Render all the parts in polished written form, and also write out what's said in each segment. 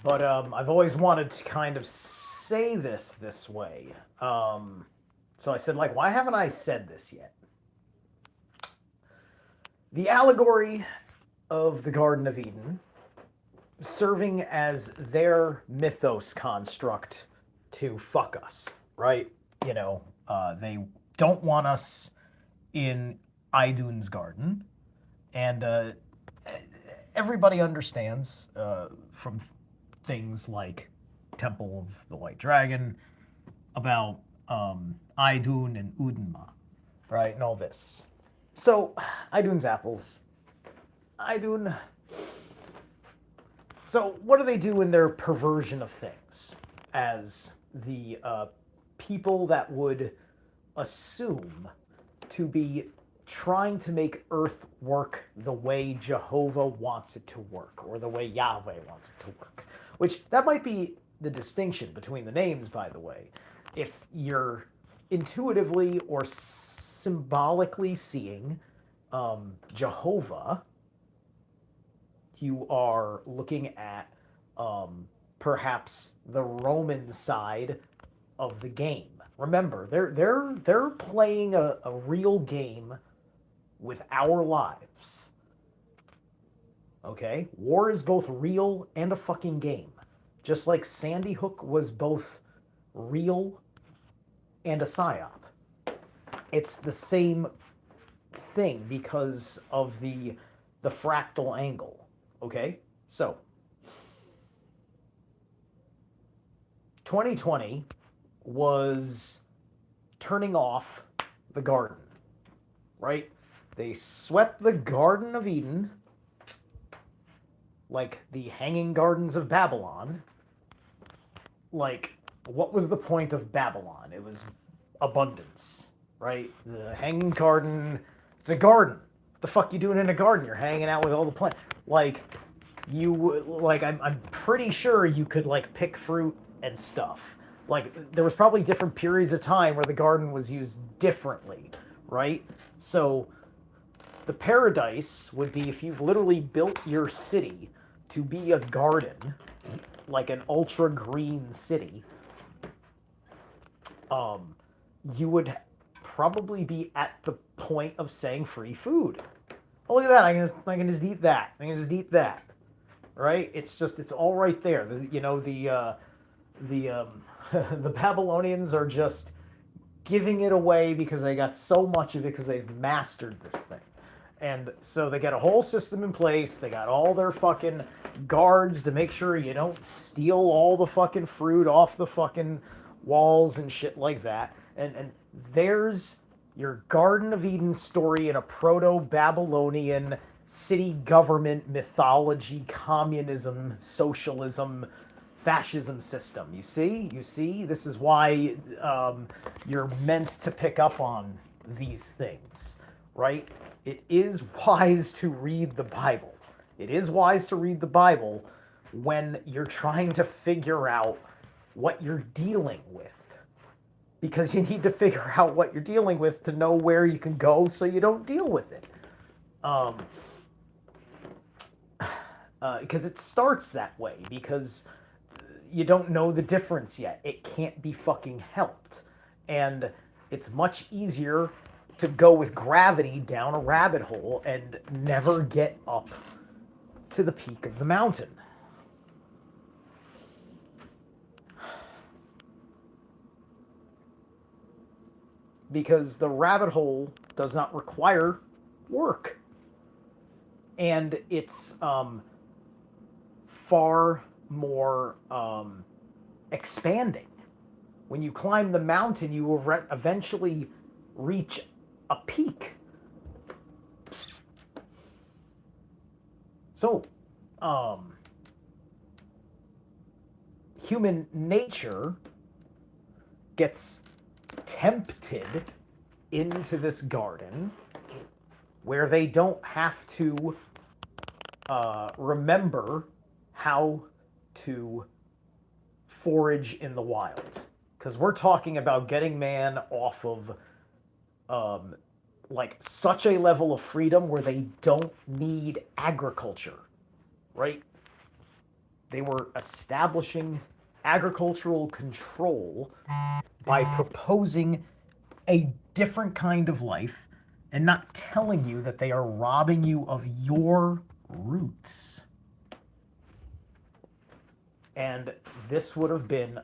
But I've always wanted to kind of say this way. So I said, like, why haven't I said this yet? The allegory of the Garden of Eden serving as their mythos construct to fuck us, right? They don't want us in Idun's garden, and everybody understands from things like Temple of the White Dragon about Idun and Udinma, right, and all this. So, Idun's apples. Idun. So, what do they do in their perversion of things? As the people that would assume to be trying to make Earth work the way Jehovah wants it to work, or the way Yahweh wants it to work. Which, that might be the distinction between the names, by the way. If you're intuitively or symbolically seeing Jehovah, you are looking at perhaps the Roman side of the game. Remember, they're playing a real game with our lives. Okay? War is both real and a fucking game. Just like Sandy Hook was both real and a psyop. It's the same thing because of the fractal angle. Okay? So 2020 was turning off the garden, right? They swept the Garden of Eden like the Hanging Gardens of Babylon. Like, what was the point of Babylon? It was abundance, right? The Hanging Garden, it's a garden. What the fuck you doing in a garden? You're hanging out with all the plants. Like, I'm pretty sure you could, like, pick fruit and stuff. Like, there was probably different periods of time where the garden was used differently, right? So, the paradise would be if you've literally built your city to be a garden, like an ultra green city, you would probably be at the point of saying free food. Oh, look at that! I can just eat that. I can just eat that. Right? It's all right there. The the Babylonians are just giving it away because they got so much of it because they've mastered this thing. And so they got a whole system in place. They got all their fucking guards to make sure you don't steal all the fucking fruit off the fucking walls and shit like that. And there's your Garden of Eden story in a proto-Babylonian city government mythology, communism, socialism, fascism system. You see? This is why you're meant to pick up on these things, right? It is wise to read the Bible. It is wise to read the Bible when you're trying to figure out what you're dealing with. Because you need to figure out what you're dealing with to know where you can go so you don't deal with it. Because it starts that way, because you don't know the difference yet. It can't be fucking helped. And it's much easier to go with gravity down a rabbit hole and never get up to the peak of the mountain. Because the rabbit hole does not require work. And it's far more expanding. When you climb the mountain, you will eventually reach a peak. So, human nature gets tempted into this garden where they don't have to remember how to forage in the wild. Because we're talking about getting man off of like such a level of freedom where they don't need agriculture, right? they were establishing agricultural control by proposing a different kind of life and not telling you that they are robbing you of your roots. And this would have been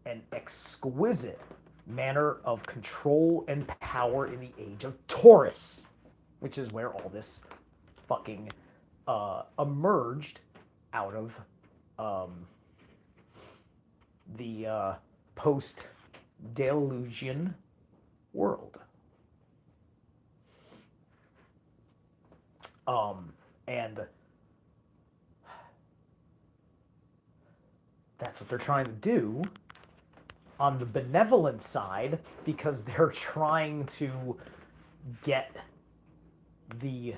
an exquisite manner of control and power in the age of Taurus, which is where all this fucking emerged out of the post-Delusian world. And that's what they're trying to do on the benevolent side, because they're trying to get the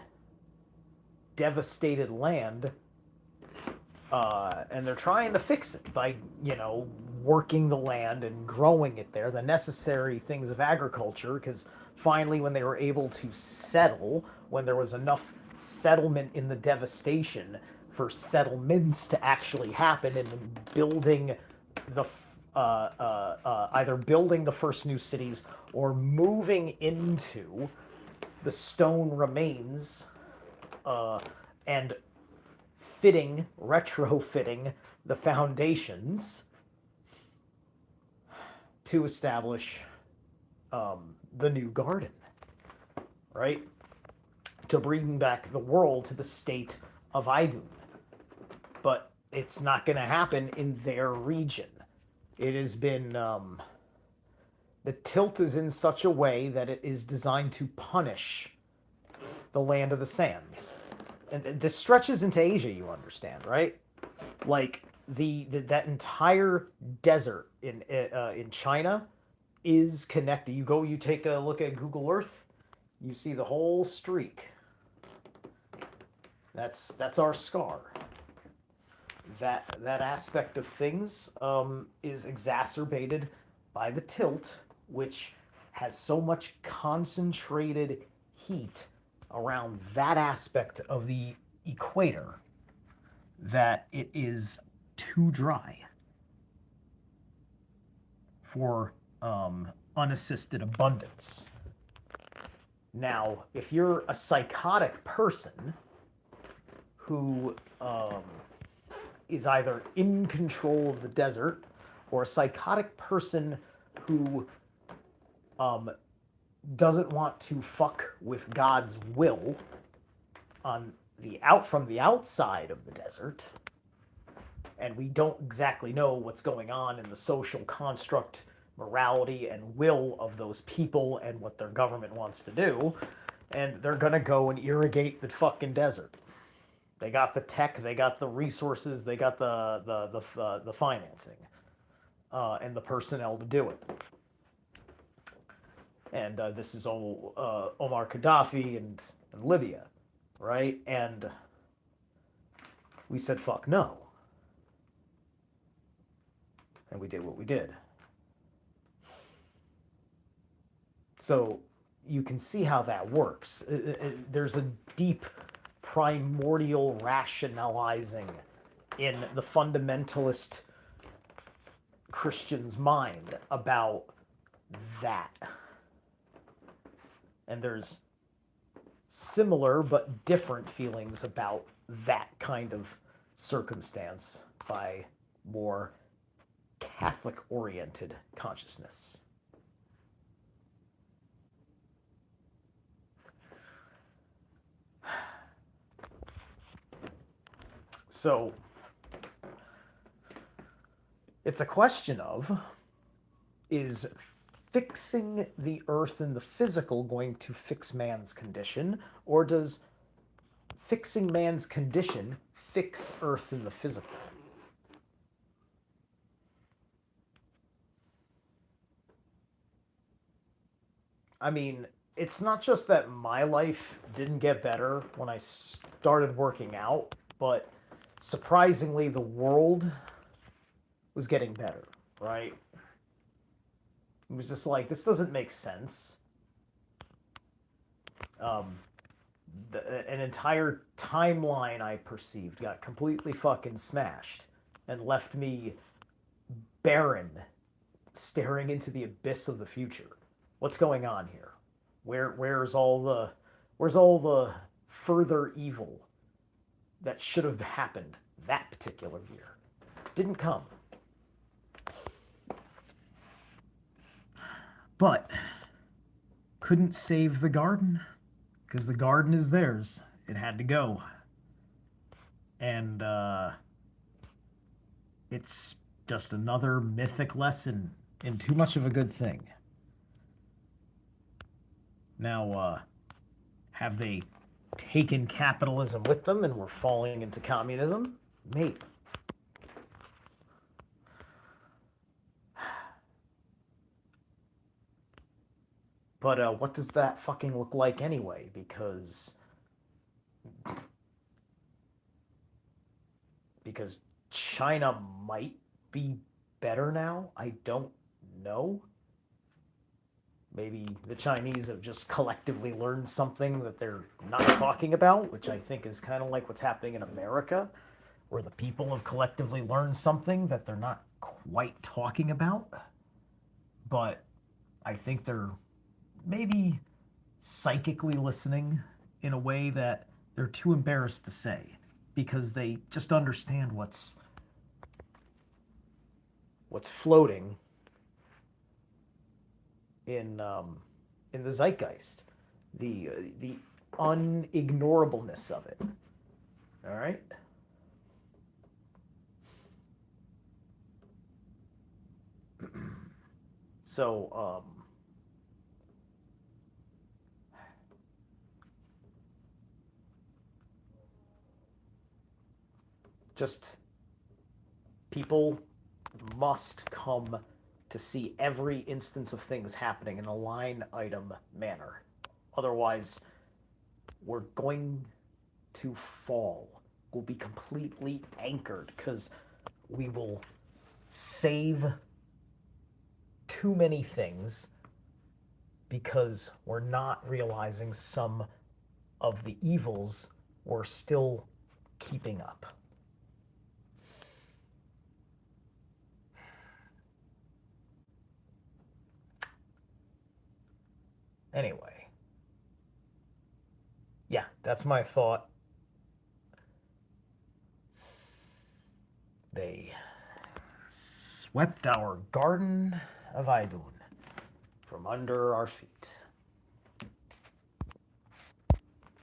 devastated land, and they're trying to fix it by, working the land and growing it there, the necessary things of agriculture, because finally when they were able to settle, when there was enough settlement in the devastation for settlements to actually happen, and building the either building the first new cities or moving into the stone remains, and retrofitting the foundations to establish the new garden, right? To bring back the world to the state of Idun. But it's not going to happen in their region. It has been, the tilt is in such a way that it is designed to punish the land of the sands. And this stretches into Asia, you understand, right? Like, that entire desert in China is connected. You take a look at Google Earth, you see the whole streak. That's our scar. That aspect of things is exacerbated by the tilt, which has so much concentrated heat around that aspect of the equator that it is too dry for unassisted abundance. Now, if you're a psychotic person who is either in control of the desert, or a psychotic person who doesn't want to fuck with God's will from the outside of the desert, and we don't exactly know what's going on in the social construct, morality, and will of those people and what their government wants to do, and they're gonna go and irrigate the fucking desert. They got the tech, they got the resources, they got the financing, and the personnel to do it. And this is all Omar Gaddafi and Libya, right? And we said, fuck no. And we did what we did. So you can see how that works. There's a deep primordial rationalizing in the fundamentalist Christian's mind about that. And there's similar but different feelings about that kind of circumstance by more Catholic-oriented consciousness. So, it's a question of, is fixing the earth and the physical going to fix man's condition, or does fixing man's condition fix earth and the physical? I mean, it's not just that my life didn't get better when I started working out, but surprisingly, the world was getting better, right? It was just like, this doesn't make sense. An entire timeline I perceived got completely fucking smashed and left me barren, staring into the abyss of the future. What's going on here? Where's all the further evil that should have happened that particular year? Didn't come. But couldn't save the garden because the garden is theirs. It had to go. And it's just another mythic lesson in too much of a good thing. Now, have they taken capitalism with them and we're falling into communism? Maybe. But what does that fucking look like anyway? Because China might be better now. I don't know. Maybe the Chinese have just collectively learned something that they're not talking about, which I think is kind of like what's happening in America, where the people have collectively learned something that they're not quite talking about. But I think they're maybe psychically listening in a way that they're too embarrassed to say because they just understand what's floating in the zeitgeist, the unignorableness of it. All right. So just people must come to see every instance of things happening in a line item manner. Otherwise, we're going to fall. We'll be completely anchored because we will save too many things because we're not realizing some of the evils we're still keeping up. Anyway, yeah, that's my thought. They swept our garden of Idun from under our feet.